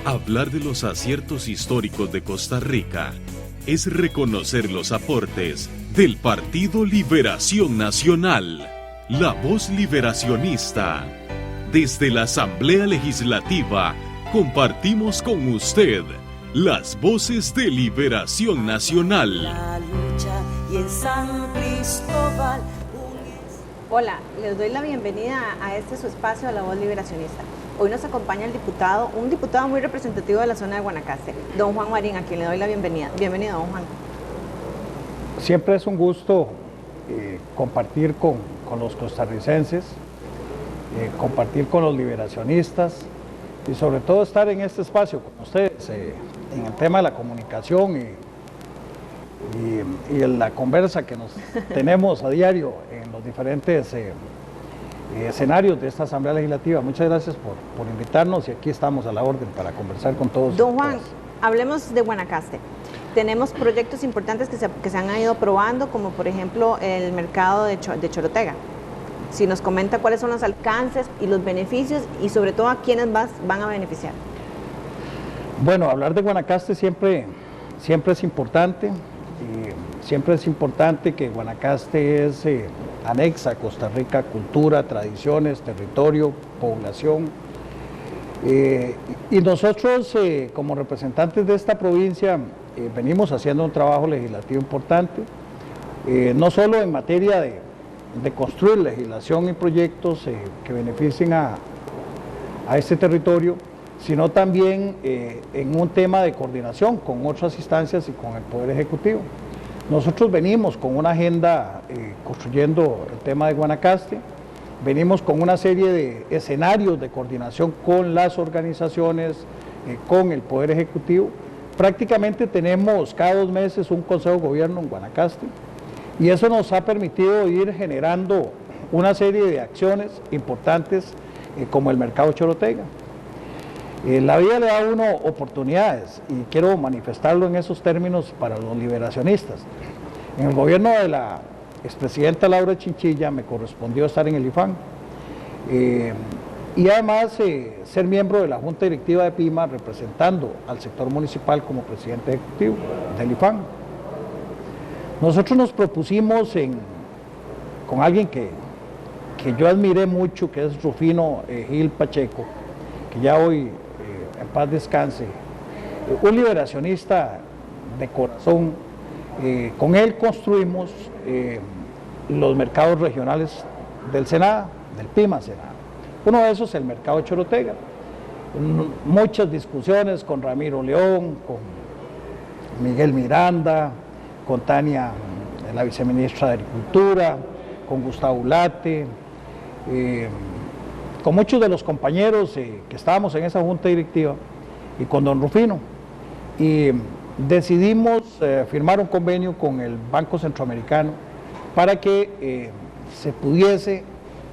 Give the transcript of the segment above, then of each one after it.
Hablar de los aciertos históricos de Costa Rica es reconocer los aportes del Partido Liberación Nacional, la voz liberacionista. Desde la Asamblea Legislativa compartimos con usted las voces de Liberación Nacional. La lucha y en San Cristóbal. Hola, les doy la bienvenida a este su espacio de la voz liberacionista. Hoy nos acompaña un diputado muy representativo de la zona de Guanacaste, don Juan Marín, a quien le doy la bienvenida. Bienvenido, don Juan. Siempre es un gusto compartir con los costarricenses, compartir con los liberacionistas y sobre todo estar en este espacio con ustedes, en el tema de la comunicación y en la conversa que nos tenemos a diario en los diferentes escenarios de esta Asamblea Legislativa. Muchas gracias por invitarnos y aquí estamos a la orden para conversar con todos. Don Juan, hablemos de Guanacaste. Tenemos proyectos importantes que se han ido probando, como por ejemplo el mercado de Chorotega. Si nos comenta cuáles son los alcances y los beneficios y sobre todo a quiénes van a beneficiar. Bueno, hablar de Guanacaste siempre es importante. Y siempre es importante que Guanacaste anexa a Costa Rica cultura, tradiciones, territorio, población. Y nosotros como representantes de esta provincia venimos haciendo un trabajo legislativo importante, no solo en materia de construir legislación y proyectos que beneficien a este territorio, sino también en un tema de coordinación con otras instancias y con el Poder Ejecutivo. Nosotros venimos con una agenda construyendo el tema de Guanacaste, venimos con una serie de escenarios de coordinación con las organizaciones, con el Poder Ejecutivo. Prácticamente tenemos cada 2 meses un Consejo de Gobierno en Guanacaste y eso nos ha permitido ir generando una serie de acciones importantes como el mercado Chorotega. La vida le da a uno oportunidades y quiero manifestarlo en esos términos para los liberacionistas. En el gobierno de la expresidenta Laura Chinchilla me correspondió estar en el IFAN y además ser miembro de la Junta Directiva de PIMA representando al sector municipal como presidente ejecutivo del IFAN. Nosotros nos propusimos con alguien que yo admiré mucho, que es Rufino Gil Pacheco, que ya hoy en paz descanse, un liberacionista de corazón. Con él construimos los mercados regionales del Senada, del PIMA Senada. Uno de esos es el mercado Chorotega. Muchas discusiones con Ramiro León, con Miguel Miranda, con Tania, la viceministra de Agricultura, con Gustavo Ulate, con muchos de los compañeros que estábamos en esa junta directiva y con don Rufino. Y decidimos firmar un convenio con el Banco Centroamericano para que se pudiese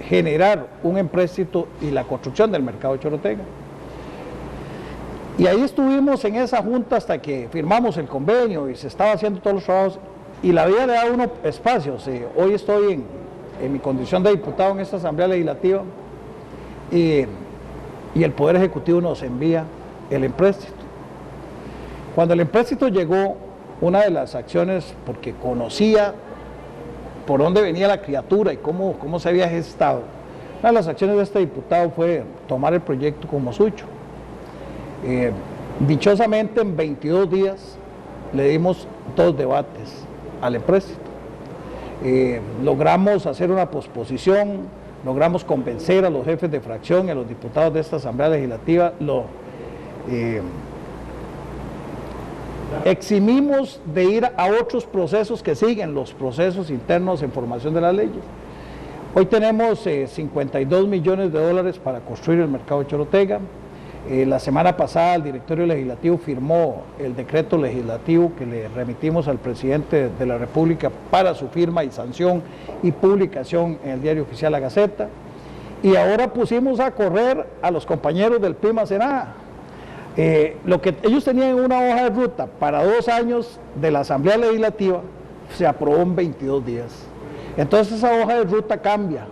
generar un empréstito y la construcción del mercado Chorotega. Y ahí estuvimos en esa junta hasta que firmamos el convenio y se estaba haciendo todos los trabajos y la vida le da a uno espacios. Hoy estoy en mi condición de diputado en esta Asamblea Legislativa y el Poder Ejecutivo nos envía el empréstito. Cuando el empréstito llegó, una de las acciones, porque conocía por dónde venía la criatura y cómo se había gestado, una de las acciones de este diputado fue tomar el proyecto como suyo. Dichosamente en 22 días le dimos 2 debates al empréstito. Logramos hacer una posposición, logramos convencer a los jefes de fracción y a los diputados de esta Asamblea Legislativa, eximimos de ir a otros procesos que siguen los procesos internos en formación de las leyes. Hoy tenemos 52 millones de dólares para construir el mercado Chorotega. La semana pasada el directorio legislativo firmó el decreto legislativo que le remitimos al presidente de la República para su firma y sanción y publicación en el diario oficial La Gaceta. Y ahora pusimos a correr a los compañeros del PIMA Senada. Lo que ellos tenían en una hoja de ruta para 2 años de la Asamblea Legislativa se aprobó en 22 días. Entonces esa hoja de ruta cambia.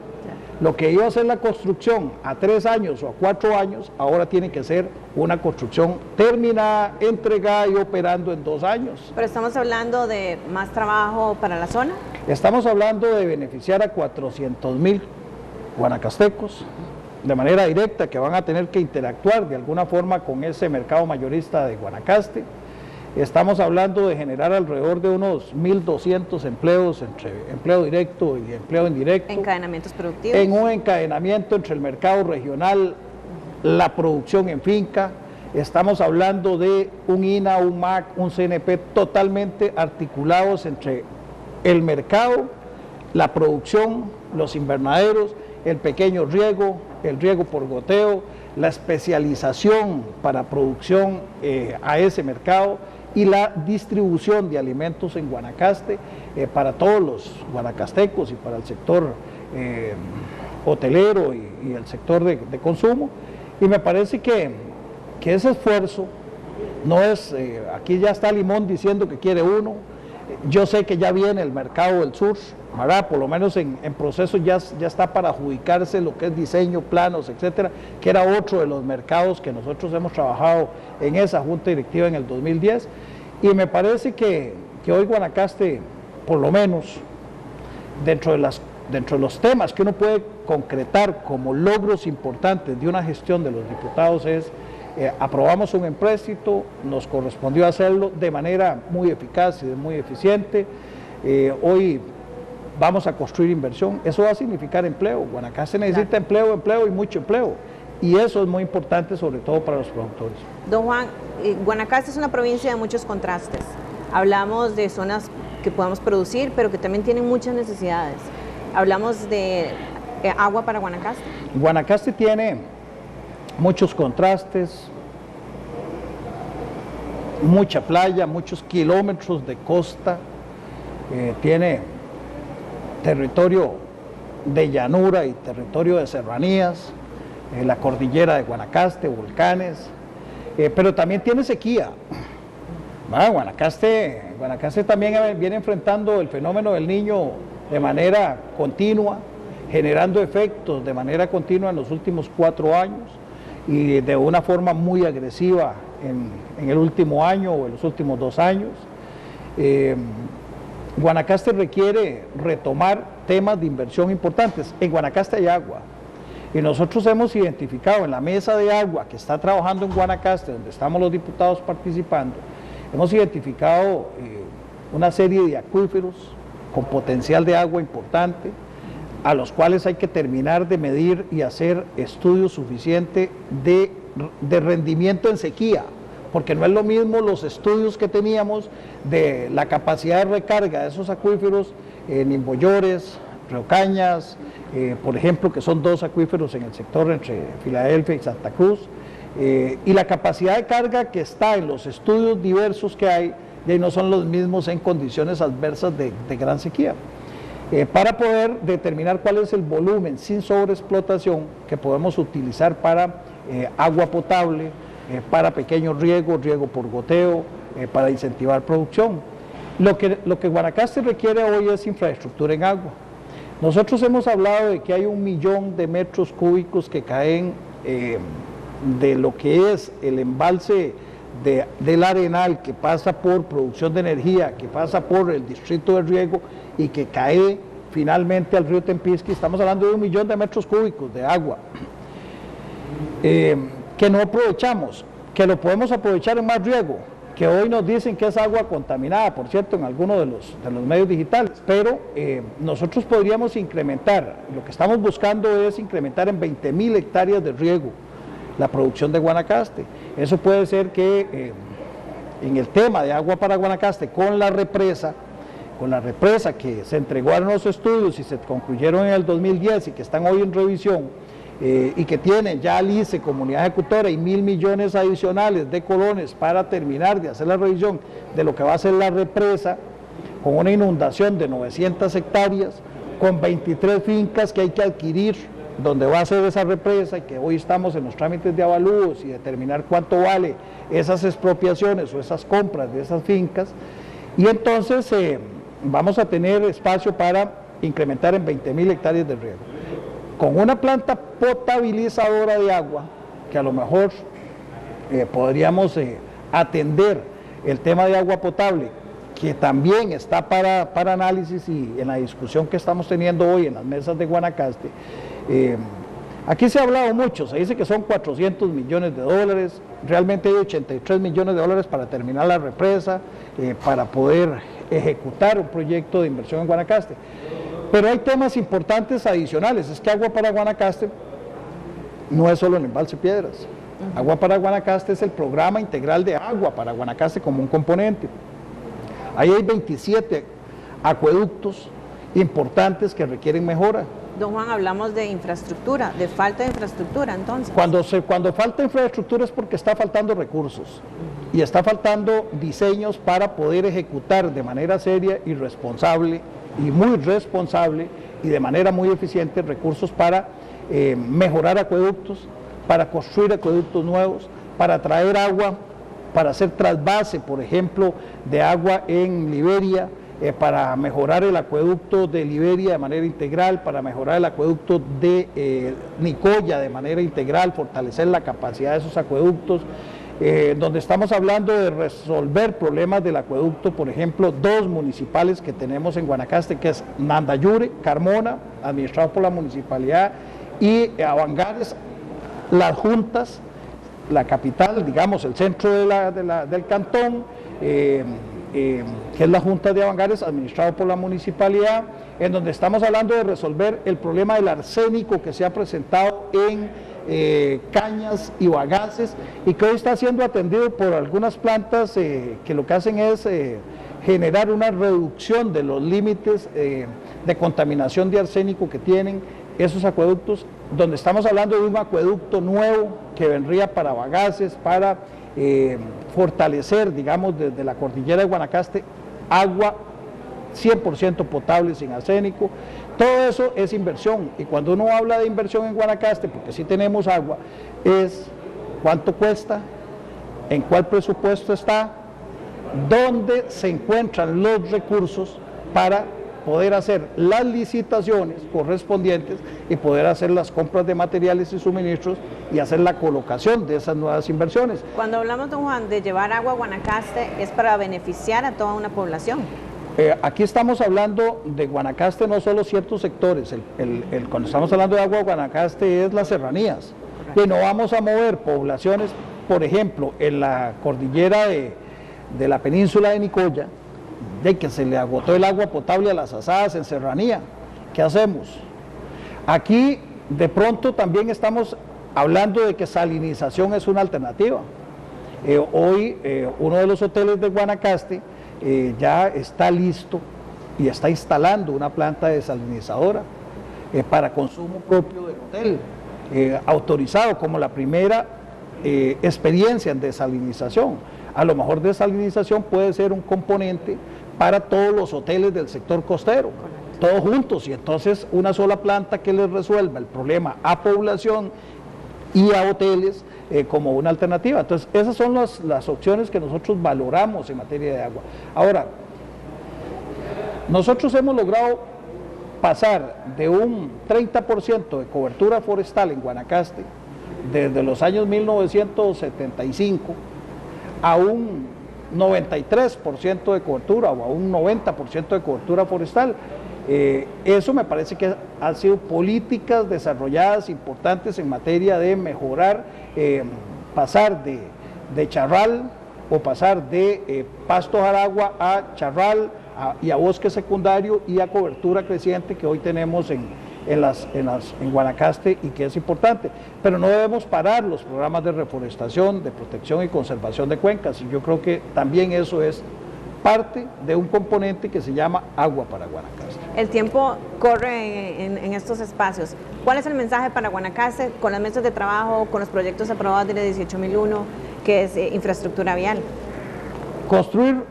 Lo que iba a ser la construcción a 3 años o a 4 años, ahora tiene que ser una construcción terminada, entregada y operando en 2 años. Pero estamos hablando de más trabajo para la zona. Estamos hablando de beneficiar a 400,000 guanacastecos de manera directa, que van a tener que interactuar de alguna forma con ese mercado mayorista de Guanacaste. Estamos hablando de generar alrededor de unos 1.200 empleos entre empleo directo y empleo indirecto. Encadenamientos productivos. En un encadenamiento entre el mercado regional, la producción en finca. Estamos hablando de un INA, un MAC, un CNP totalmente articulados entre el mercado, la producción, los invernaderos, el pequeño riego, el riego por goteo, la especialización para producción a ese mercado y la distribución de alimentos en Guanacaste para todos los guanacastecos y para el sector hotelero y el sector de consumo. Y me parece que ese esfuerzo no es, aquí ya está Limón diciendo que quiere uno, yo sé que ya viene el mercado del sur, ¿verdad? Por lo menos en proceso ya está para adjudicarse lo que es diseño, planos, etcétera, que era otro de los mercados que nosotros hemos trabajado en esa junta directiva en el 2010, y me parece que hoy Guanacaste, por lo menos, dentro de los temas que uno puede concretar como logros importantes de una gestión de los diputados es, aprobamos un empréstito, nos correspondió hacerlo de manera muy eficaz y muy eficiente, hoy vamos a construir inversión, eso va a significar empleo. Guanacaste necesita empleo y mucho empleo, y eso es muy importante sobre todo para los productores. Don Juan, Guanacaste es una provincia de muchos contrastes, hablamos de zonas que podemos producir pero que también tienen muchas necesidades, hablamos de agua para Guanacaste. Guanacaste tiene muchos contrastes, mucha playa, muchos kilómetros de costa, tiene territorio de llanura y territorio de serranías, la cordillera de Guanacaste, volcanes, pero también tiene sequía. Guanacaste también viene enfrentando el fenómeno del Niño de manera continua, generando efectos de manera continua en los últimos 4 años y de una forma muy agresiva en el último año o en los últimos 2 años. Guanacaste requiere retomar temas de inversión importantes. En Guanacaste hay agua y nosotros hemos identificado en la mesa de agua que está trabajando en Guanacaste, donde estamos los diputados participando, hemos identificado una serie de acuíferos con potencial de agua importante, a los cuales hay que terminar de medir y hacer estudios suficientes de rendimiento en sequía, porque no es lo mismo los estudios que teníamos de la capacidad de recarga de esos acuíferos en Imbollores, Río Cañas, por ejemplo, que son 2 acuíferos en el sector entre Filadelfia y Santa Cruz, y la capacidad de carga que está en los estudios diversos que hay, y no son los mismos en condiciones adversas de gran sequía. Para poder determinar cuál es el volumen sin sobreexplotación que podemos utilizar para agua potable, para pequeño riego por goteo, para incentivar producción. Lo que Guanacaste requiere hoy es infraestructura en agua. Nosotros hemos hablado de que hay 1 millón de metros cúbicos que caen de lo que es el embalse del Arenal, que pasa por producción de energía, que pasa por el distrito de riego y que cae finalmente al río Tempisqui. Estamos hablando de 1 millón de metros cúbicos de agua que no aprovechamos, que lo podemos aprovechar en más riego, que hoy nos dicen que es agua contaminada, por cierto, en algunos de los medios digitales, pero nosotros podríamos incrementar, lo que estamos buscando es incrementar en 20,000 hectáreas de riego la producción de Guanacaste. Eso puede ser que en el tema de agua para Guanacaste, con la represa que se entregó a los estudios y se concluyeron en el 2010 y que están hoy en revisión, y que tienen ya al ICE, comunidad ejecutora, y 1.000 millones adicionales de colones para terminar de hacer la revisión de lo que va a ser la represa, con una inundación de 900 hectáreas, con 23 fincas que hay que adquirir donde va a ser esa represa, y que hoy estamos en los trámites de avalúos y determinar cuánto vale esas expropiaciones o esas compras de esas fincas, y entonces vamos a tener espacio para incrementar en 20,000 hectáreas de riego. con una planta potabilizadora de agua, que a lo mejor podríamos atender el tema de agua potable, que también está para análisis y en la discusión que estamos teniendo hoy en las mesas de Guanacaste. Aquí se ha hablado mucho, se dice que son 400 millones de dólares, realmente hay 83 millones de dólares para terminar la represa, para poder ejecutar un proyecto de inversión en Guanacaste. Pero hay temas importantes adicionales, es que Agua para Guanacaste no es solo el embalse Piedras. Agua para Guanacaste es el programa integral de Agua para Guanacaste como un componente. Ahí hay 27 acueductos importantes que requieren mejora. Don Juan, hablamos de infraestructura, de falta de infraestructura, entonces. Cuando falta infraestructura es porque está faltando recursos y está faltando diseños para poder ejecutar de manera seria y responsable, y muy responsable y de manera muy eficiente recursos para mejorar acueductos, para construir acueductos nuevos, para traer agua, para hacer trasvase, por ejemplo, de agua en Liberia, para mejorar el acueducto de Liberia de manera integral, para mejorar el acueducto de Nicoya de manera integral, fortalecer la capacidad de esos acueductos, donde estamos hablando de resolver problemas del acueducto, por ejemplo, 2 municipales que tenemos en Guanacaste, que es Nandayure, Carmona, administrado por la municipalidad, y Avangares, las juntas, la capital, digamos, el centro del cantón, que es la Junta de Avangares, administrado por la municipalidad, en donde estamos hablando de resolver el problema del arsénico que se ha presentado en cañas y bagaces y que hoy está siendo atendido por algunas plantas que lo que hacen es generar una reducción de los límites de contaminación de arsénico que tienen esos acueductos, donde estamos hablando de un acueducto nuevo que vendría para bagaces, para fortalecer, digamos, desde la cordillera de Guanacaste, agua 100% potable sin arsénico. Todo eso es inversión, y cuando uno habla de inversión en Guanacaste, porque sí tenemos agua, es cuánto cuesta, en cuál presupuesto está, dónde se encuentran los recursos para poder hacer las licitaciones correspondientes y poder hacer las compras de materiales y suministros y hacer la colocación de esas nuevas inversiones. Cuando hablamos, don Juan, de llevar agua a Guanacaste, es para beneficiar a toda una población. Aquí estamos hablando de Guanacaste, no solo ciertos sectores, cuando estamos hablando de agua a Guanacaste es las serranías, y no vamos a mover poblaciones, por ejemplo, en la cordillera de la península de Nicoya, de que se le agotó el agua potable a las asadas en serranía. ¿Qué hacemos? Aquí de pronto también estamos hablando de que salinización es una alternativa. Hoy uno de los hoteles de Guanacaste ya está listo y está instalando una planta desalinizadora para consumo propio del hotel, autorizado como la primera experiencia en desalinización. A lo mejor desalinización puede ser un componente para todos los hoteles del sector costero, todos juntos, y entonces una sola planta que les resuelva el problema a población y a hoteles como una alternativa. Entonces esas son las opciones que nosotros valoramos en materia de agua. Ahora, nosotros hemos logrado pasar de un 30% de cobertura forestal en Guanacaste desde los años 1975 a un 93% de cobertura o a un 90% de cobertura forestal. Eso me parece que han sido políticas desarrolladas importantes en materia de mejorar, pasar de charral o pasar de pasto jaragua a charral y a bosque secundario y a cobertura creciente que hoy tenemos en Guanacaste y que es importante, pero no debemos parar los programas de reforestación, de protección y conservación de cuencas, y yo creo que también eso es parte de un componente que se llama Agua para Guanacaste. El tiempo corre en estos espacios. ¿Cuál es el mensaje para Guanacaste con las mesas de trabajo, con los proyectos aprobados de la 18.001, que es infraestructura vial? Construir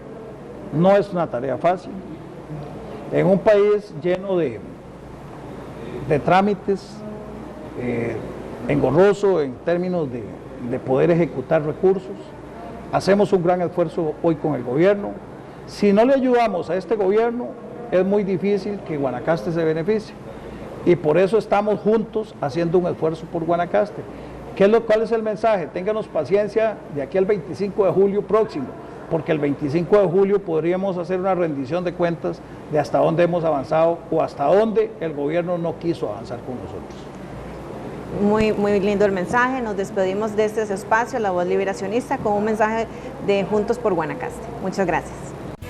no es una tarea fácil. En un país lleno de trámites, engorroso en términos de poder ejecutar recursos, hacemos un gran esfuerzo hoy con el gobierno. Si no le ayudamos a este gobierno, es muy difícil que Guanacaste se beneficie. y por eso estamos juntos haciendo un esfuerzo por Guanacaste. ¿Cuál es el mensaje? Ténganos paciencia de aquí al 25 de julio próximo, porque el 25 de julio podríamos hacer una rendición de cuentas de hasta dónde hemos avanzado o hasta dónde el gobierno no quiso avanzar con nosotros. Muy, muy lindo el mensaje. Nos despedimos de este espacio, La Voz Liberacionista, con un mensaje de Juntos por Guanacaste. Muchas gracias.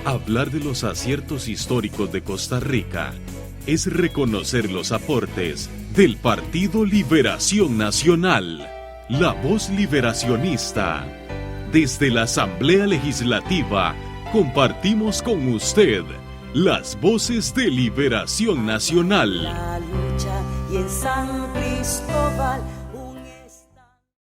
Hablar de los aciertos históricos de Costa Rica es reconocer los aportes del Partido Liberación Nacional, La Voz Liberacionista. Desde la Asamblea Legislativa compartimos con usted las voces de Liberación Nacional. La lucha y en San Cristóbal